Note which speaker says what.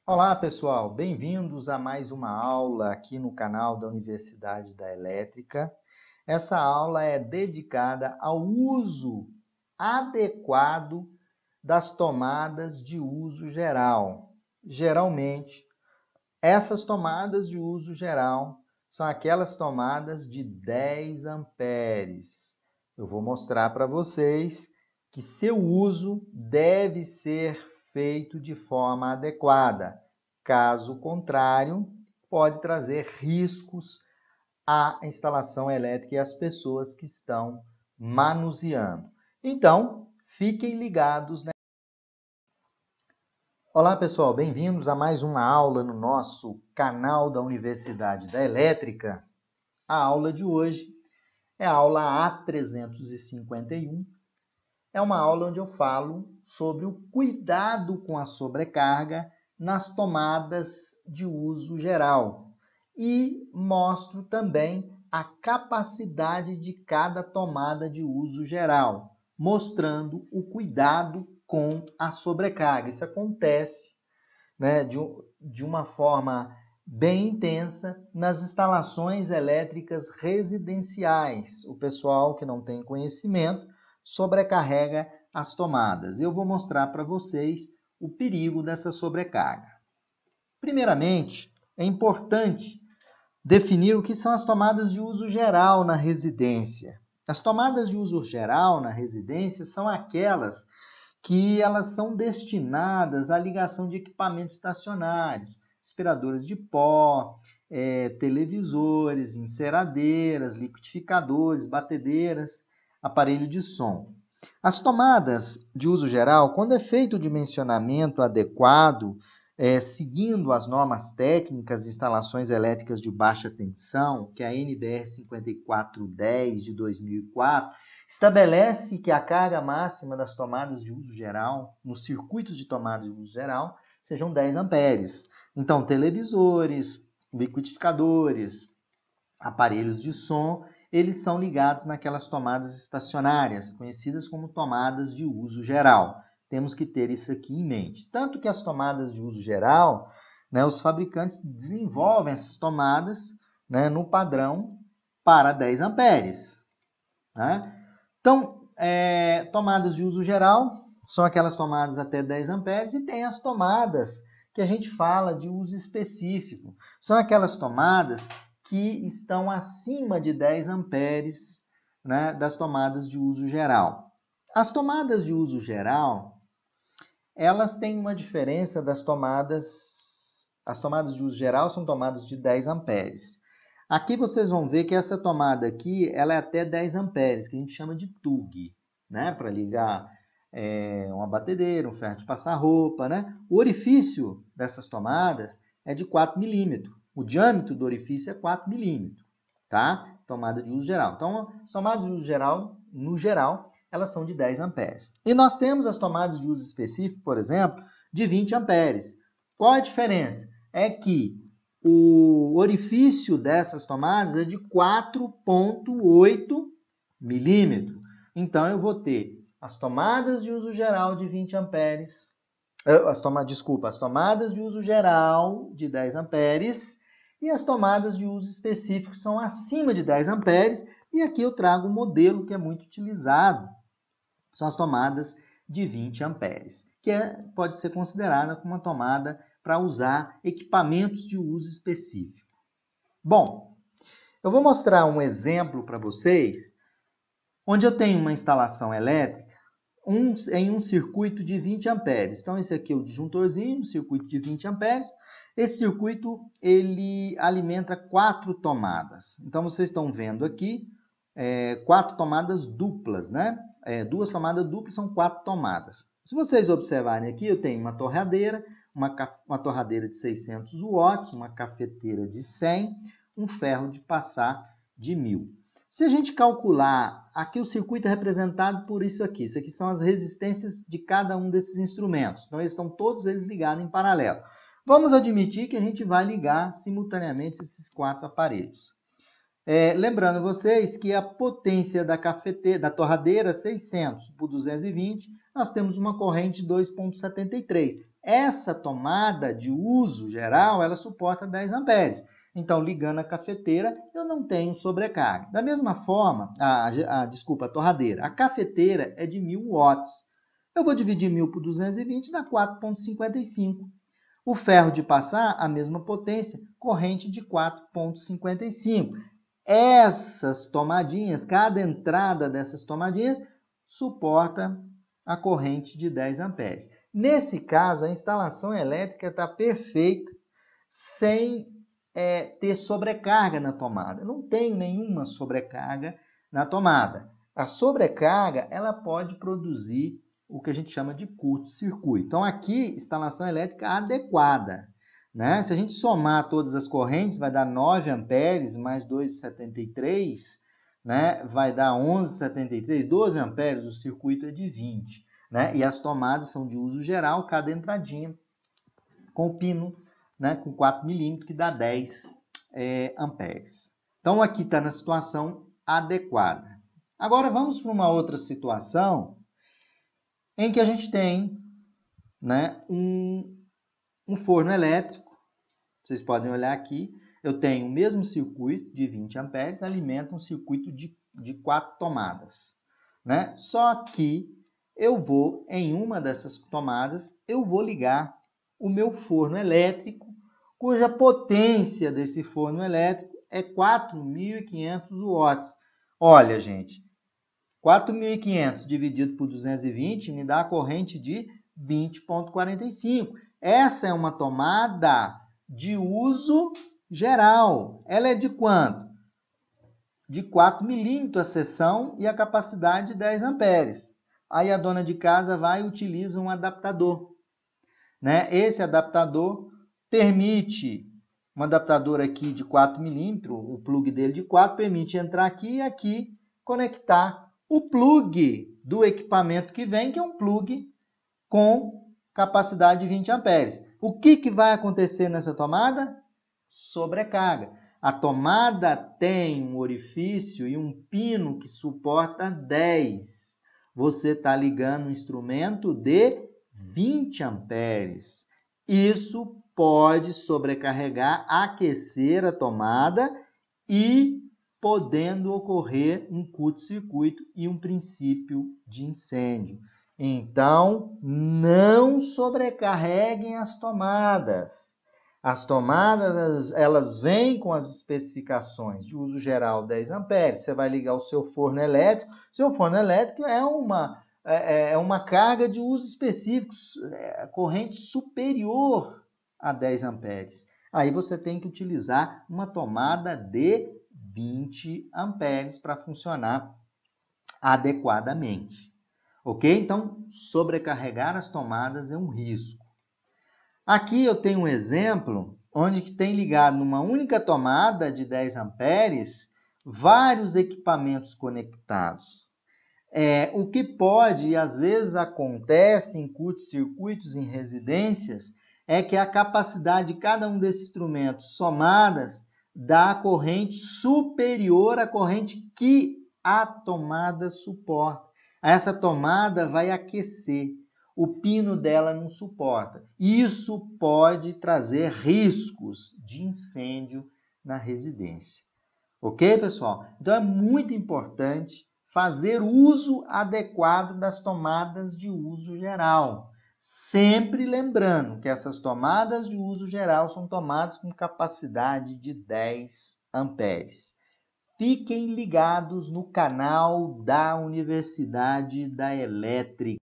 Speaker 1: Olá, pessoal, bem-vindos a mais uma aula aqui no canal da Universidade da Elétrica. Essa aula é dedicada ao uso adequado das tomadas de uso geral. Geralmente, essas tomadas de uso geral são aquelas tomadas de 10 amperes. Eu vou mostrar para vocês que seu uso deve ser feito de forma adequada. Caso contrário, pode trazer riscos à instalação elétrica e às pessoas que estão manuseando. Então, fiquem ligados. Olá, pessoal, bem-vindos a mais uma aula no nosso canal da Universidade da Elétrica. A aula de hoje é a aula A351. É uma aula onde eu falo sobre o cuidado com a sobrecarga nas tomadas de uso geral e mostro também a capacidade de cada tomada de uso geral, mostrando o cuidado com a sobrecarga. Isso acontece, de uma forma bem intensa nas instalações elétricas residenciais. O pessoal que não tem conhecimento sobrecarrega as tomadas. Eu vou mostrar para vocês o perigo dessa sobrecarga. Primeiramente, é importante definir o que são as tomadas de uso geral na residência. As tomadas de uso geral na residência são aquelas que elas são destinadas à ligação de equipamentos estacionários, aspiradoras de pó, televisores, enceradeiras, liquidificadores, batedeiras, aparelho de som. As tomadas de uso geral, quando é feito o dimensionamento adequado, seguindo as normas técnicas de instalações elétricas de baixa tensão, que é a NBR 5410 de 2004, estabelece que a carga máxima das tomadas de uso geral, nos circuitos de tomadas de uso geral, sejam 10 amperes. Então, televisores, liquidificadores, aparelhos de som, eles são ligados naquelas tomadas estacionárias, conhecidas como tomadas de uso geral. Temos que ter isso aqui em mente. Tanto que as tomadas de uso geral, os fabricantes desenvolvem essas tomadas, no padrão para 10 amperes. Então, tomadas de uso geral são aquelas tomadas até 10 amperes e tem as tomadas que a gente fala de uso específico. São aquelas tomadas que estão acima de 10 amperes, das tomadas de uso geral. As tomadas de uso geral, elas têm uma diferença das tomadas... As tomadas de uso geral são tomadas de 10 amperes. Aqui vocês vão ver que essa tomada aqui, ela é até 10 amperes, que a gente chama de TUG, para ligar uma batedeira, um ferro de passar roupa, O orifício dessas tomadas é de 4 milímetros. O diâmetro do orifício é 4 milímetros, tá? Tomada de uso geral. Então, as tomadas de uso geral, no geral, elas são de 10 amperes. E nós temos as tomadas de uso específico, por exemplo, de 20 amperes. Qual a diferença? É que o orifício dessas tomadas é de 4,8 milímetros. Então, eu vou ter as tomadas de uso geral de 20 amperes, as tomadas de uso geral de 10 amperes e as tomadas de uso específico são acima de 10 amperes. E aqui eu trago um modelo que é muito utilizado, são as tomadas de 20 amperes, que pode ser considerada como uma tomada para usar equipamentos de uso específico. Bom, eu vou mostrar um exemplo para vocês, onde eu tenho uma instalação elétrica em um circuito de 20 amperes. Então, esse aqui é o disjuntorzinho, um circuito de 20 amperes. Esse circuito, ele alimenta 4 tomadas. Então, vocês estão vendo aqui 4 tomadas duplas, 2 tomadas duplas são 4 tomadas. Se vocês observarem aqui, eu tenho uma torradeira, uma torradeira de 600 watts, uma cafeteira de 100, um ferro de passar de 1000. Se a gente calcular, aqui o circuito é representado por isso aqui são as resistências de cada um desses instrumentos. Então, eles estão todos eles ligados em paralelo. Vamos admitir que a gente vai ligar simultaneamente esses 4 aparelhos. Lembrando vocês que a potência da torradeira 600 por 220, nós temos uma corrente de 2,73. Essa tomada de uso geral, ela suporta 10 amperes. Então, ligando a cafeteira, eu não tenho sobrecarga. Da mesma forma, a torradeira. A cafeteira é de 1000 watts. Eu vou dividir 1000 por 220, dá 4,55. O ferro de passar, a mesma potência, corrente de 4,55. Essas tomadinhas, cada entrada dessas tomadinhas, suporta a corrente de 10 amperes. Nesse caso, a instalação elétrica está perfeita, sem ter sobrecarga na tomada. Eu não tenho nenhuma sobrecarga na tomada. A sobrecarga, ela pode produzir o que a gente chama de curto-circuito. Então, aqui, instalação elétrica adequada. Né? Se a gente somar todas as correntes, vai dar 9 amperes mais 2,73, né? Vai dar 11,73, 12 amperes, o circuito é de 20. Né? E as tomadas são de uso geral, cada entradinha com o pino, né? Com 4 milímetros, que dá 10 amperes. Então, aqui está na situação adequada. Agora, vamos para uma outra situação em que a gente tem, né, um forno elétrico. Vocês podem olhar aqui, eu tenho o mesmo circuito de 20 amperes, alimenta um circuito de 4 tomadas. Né? Só que eu vou, em uma dessas tomadas, eu vou ligar o meu forno elétrico, cuja potência desse forno elétrico é 4.500 watts. Olha, gente, 4.500 dividido por 220 me dá a corrente de 20,45. Essa é uma tomada de uso geral. Ela é de quanto? De 4 milímetros a seção e a capacidade de 10 amperes. Aí a dona de casa vai e utiliza um adaptador. Né? Esse adaptador permite, um adaptador aqui de 4 milímetros, o plug dele de 4, permite entrar aqui e aqui conectar o plug do equipamento que vem, que é um plug com capacidade de 20 amperes. O que vai acontecer nessa tomada? Sobrecarga. A tomada tem um orifício e um pino que suporta 10. Você está ligando um instrumento de 20 amperes. Isso pode sobrecarregar, aquecer a tomada e podendo ocorrer um curto-circuito e um princípio de incêndio. Então, não sobrecarreguem as tomadas. As tomadas, elas vêm com as especificações de uso geral 10 amperes. Você vai ligar o seu forno elétrico. Seu forno elétrico é uma carga de uso específico, corrente superior a 10 amperes. Aí você tem que utilizar uma tomada de 20 amperes para funcionar adequadamente. Ok? Então, sobrecarregar as tomadas é um risco. Aqui eu tenho um exemplo onde que tem ligado numa única tomada de 10 amperes vários equipamentos conectados. O que pode, e às vezes acontece em curtos-circuitos em residências, é que a capacidade de cada um desses instrumentos somadas dá corrente superior à corrente que a tomada suporta. Essa tomada vai aquecer. O pino dela não suporta. Isso pode trazer riscos de incêndio na residência. Ok, pessoal? Então é muito importante fazer uso adequado das tomadas de uso geral. Sempre lembrando que essas tomadas de uso geral são tomadas com capacidade de 10 amperes. Fiquem ligados no canal da Universidade da Elétrica.